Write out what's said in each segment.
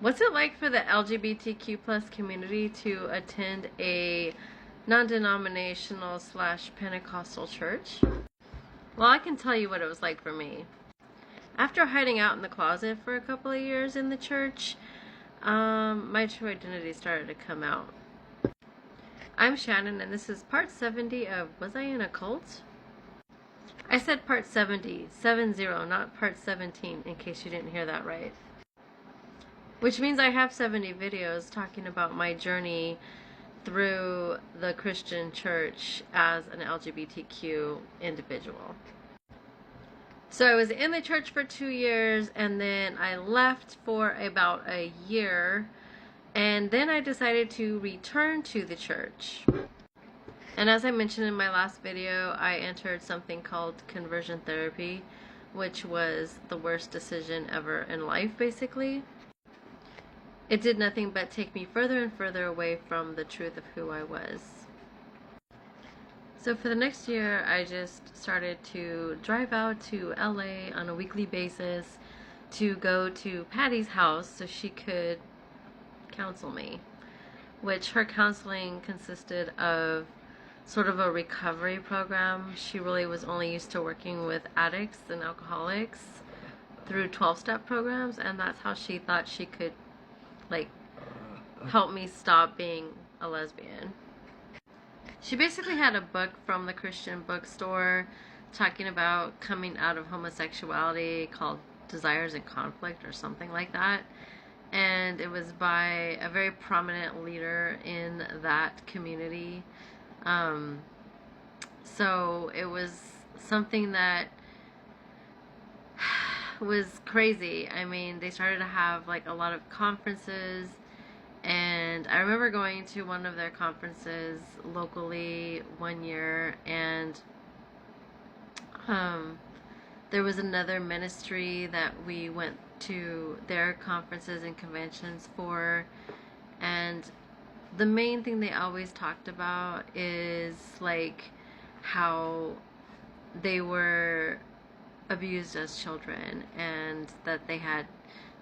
What's it like for the LGBTQ plus community to attend a non-denominational / Pentecostal church? Well, I can tell you what it was like for me. After hiding out in the closet for a couple of years in the church, my true identity started to come out. I'm Shannon, and this is part 70 of Was I in a Cult? I said part 70, 70, not part 17, in case you didn't hear that right. Which means I have 70 videos talking about my journey through the Christian church as an LGBTQ individual. So I was in the church for 2 years, and then I left for about a year, and then I decided to return to the church. And as I mentioned in my last video, I entered something called conversion therapy, which was the worst decision ever in life, basically. It did nothing but take me further and further away from the truth of who I was. So for the next year, I just started to drive out to LA on a weekly basis to go to Patty's house so she could counsel me, which her counseling consisted of sort of a recovery program. She really was only used to working with addicts and alcoholics through 12-step programs, and that's how she thought she could help me stop being a lesbian. She basically had a book from the Christian bookstore talking about coming out of homosexuality called Desires in Conflict or something like that. And it was by a very prominent leader in that community. So it was something that was crazy. I mean, they started to have a lot of conferences, and I remember going to one of their conferences locally one year, and there was another ministry that we went to their conferences and conventions for, and the main thing they always talked about is how they were abused as children, and that they had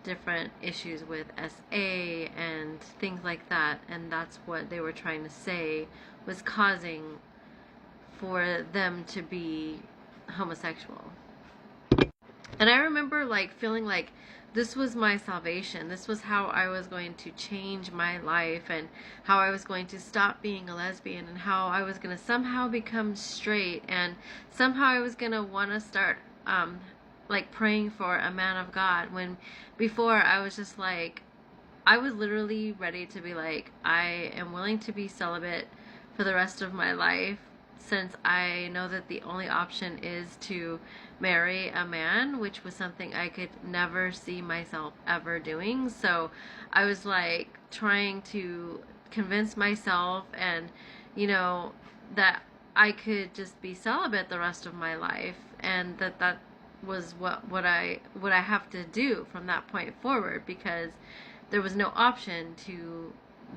different issues with SA and things like that, and that's what they were trying to say was causing for them to be homosexual. And I remember feeling like this was my salvation. This was how I was going to change my life, and how I was going to stop being a lesbian, and how I was going to somehow become straight, and somehow I was going to want to start praying for a man of God, when before I was just I was literally ready to be I am willing to be celibate for the rest of my life, since I know that the only option is to marry a man, which was something I could never see myself ever doing. So I was trying to convince myself, and that I could just be celibate the rest of my life, and that was what I have to do from that point forward, because there was no option to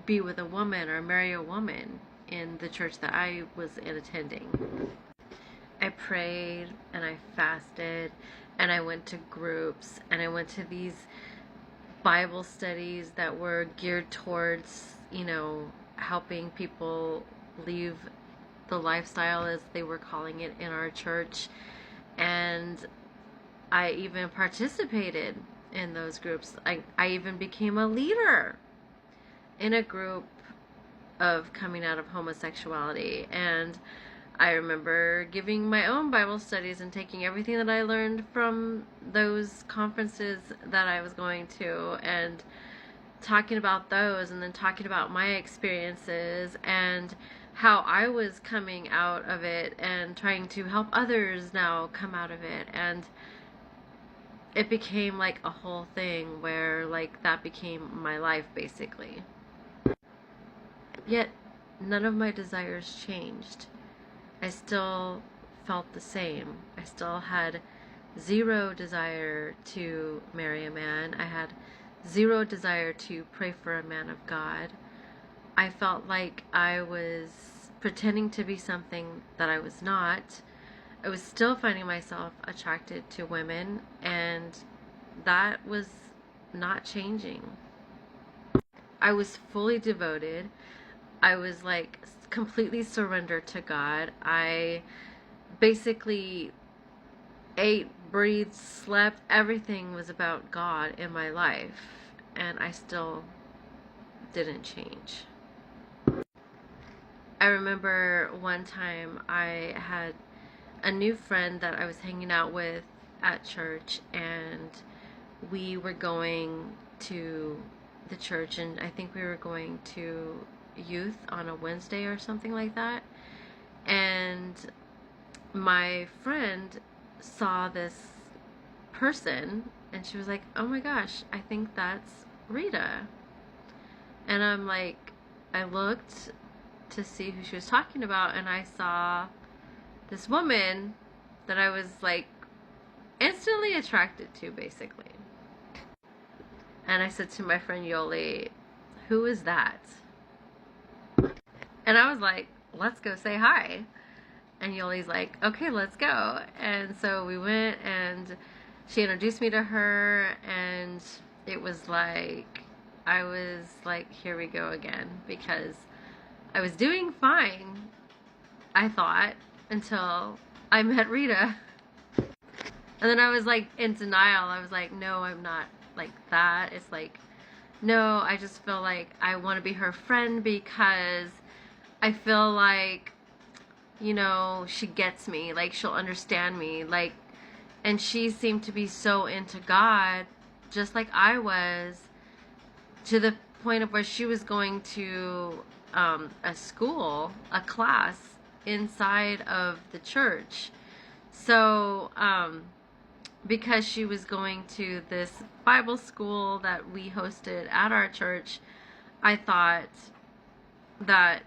be with a woman or marry a woman in the church that I was attending. I prayed, and I fasted, and I went to groups, and I went to these Bible studies that were geared towards, helping people leave the lifestyle, as they were calling it in our church. And I even participated in those groups. I even became a leader in a group of coming out of homosexuality. And I remember giving my own Bible studies and taking everything that I learned from those conferences that I was going to, and talking about those, and then talking about my experiences and how I was coming out of it, and trying to help others now come out of it. And it became a whole thing where that became my life, basically. Yet none of my desires changed. I still felt the same. I still had zero desire to marry a man. I had zero desire to pray for a man of God. I felt like I was pretending to be something that I was not. I was still finding myself attracted to women, and that was not changing. I was fully devoted. I was like completely surrendered to God. I basically ate, breathed, slept. Everything was about God in my life. And I still didn't change. I remember one time I had a new friend that I was hanging out with at church, and we were going to the church, and I think we were going to youth on a Wednesday or something like that. And my friend saw this person, and she was like, "Oh my gosh, I think that's Rita." And I'm like, I looked to see who she was talking about, and I saw this woman that I was like instantly attracted to, basically. And I said to my friend Yoli, "Who is that?" And I was like, "Let's go say hi." And Yoli's like, "Okay, let's go." And so we went, and she introduced me to her, and it was like, I was like, here we go again, because I was doing fine, I thought, until I met Rita. And then I was like in denial. I was like, no, I'm not like that. It's like, no, I just feel like I want to be her friend because I feel like, you know, she gets me, like she'll understand me, like, and she seemed to be so into God, just like I was, to the point of where she was going to a school, a class inside of the church. So, because she was going to this Bible school that we hosted at our church, I thought that,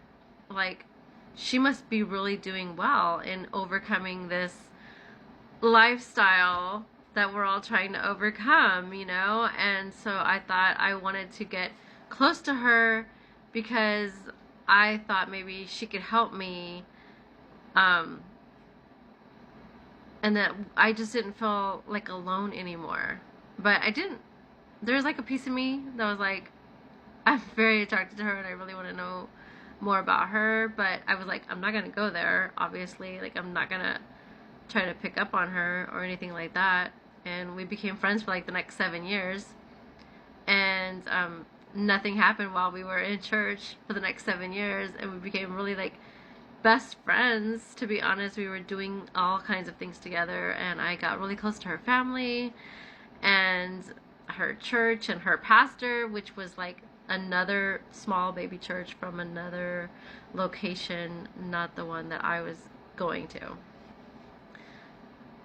like, she must be really doing well in overcoming this lifestyle that we're all trying to overcome, you know? And so I thought I wanted to get close to her because I thought maybe she could help me, and that I just didn't feel like alone anymore. But I didn't, there's like a piece of me that was like, I'm very attracted to her and I really want to know more about her, but I was like, I'm not gonna go there, obviously. Like, I'm not gonna try to pick up on her or anything like that. And we became friends for like the next 7 years, and nothing happened while we were in church for the next 7 years, and we became really like best friends, to be honest. We were doing all kinds of things together, and I got really close to her family and her church and her pastor, which was like another small baby church from another location, not the one that I was going to.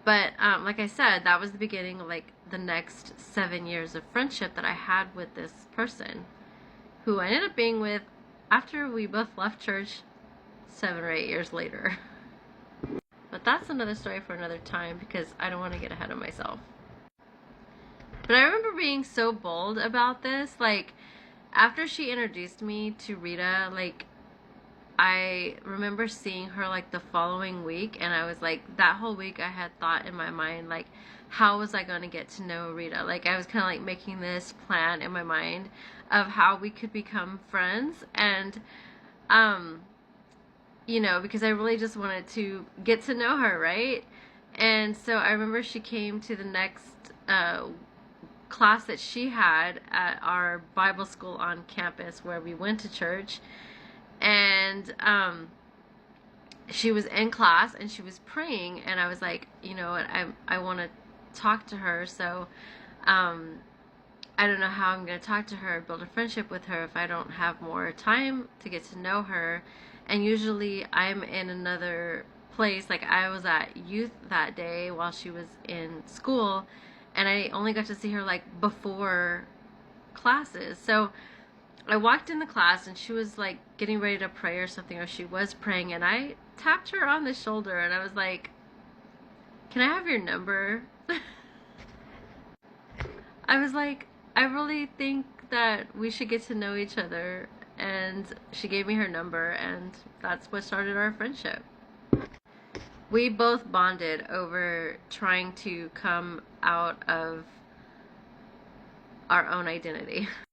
But like I said, that was the beginning of like the next 7 years of friendship that I had with this person, who I ended up being with after we both left church 7 or 8 years later. But that's another story for another time, because I don't want to get ahead of myself. But I remember being so bold about this. Like, after she introduced me to Rita, like, I remember seeing her like the following week, and I was like, that whole week I had thought in my mind, like, how was I going to get to know Rita? Like, I was kind of like making this plan in my mind of how we could become friends. And you know, because I really just wanted to get to know her, right? And so I remember she came to the next class that she had at our Bible school on campus where we went to church. And she was in class and she was praying, and I was like, you know what, I want to talk to her. So I don't know how I'm going to talk to her, build a friendship with her, if I don't have more time to get to know her. And usually I'm in another place. Like, I was at youth that day while she was in school, and I only got to see her like before classes. So I walked in the class, and she was like getting ready to pray or something, or she was praying, and I tapped her on the shoulder, and I was like, "Can I have your number?" I was like, I really think that we should get to know each other. And she gave me her number, and that's what started our friendship. We both bonded over trying to come out of our own identity.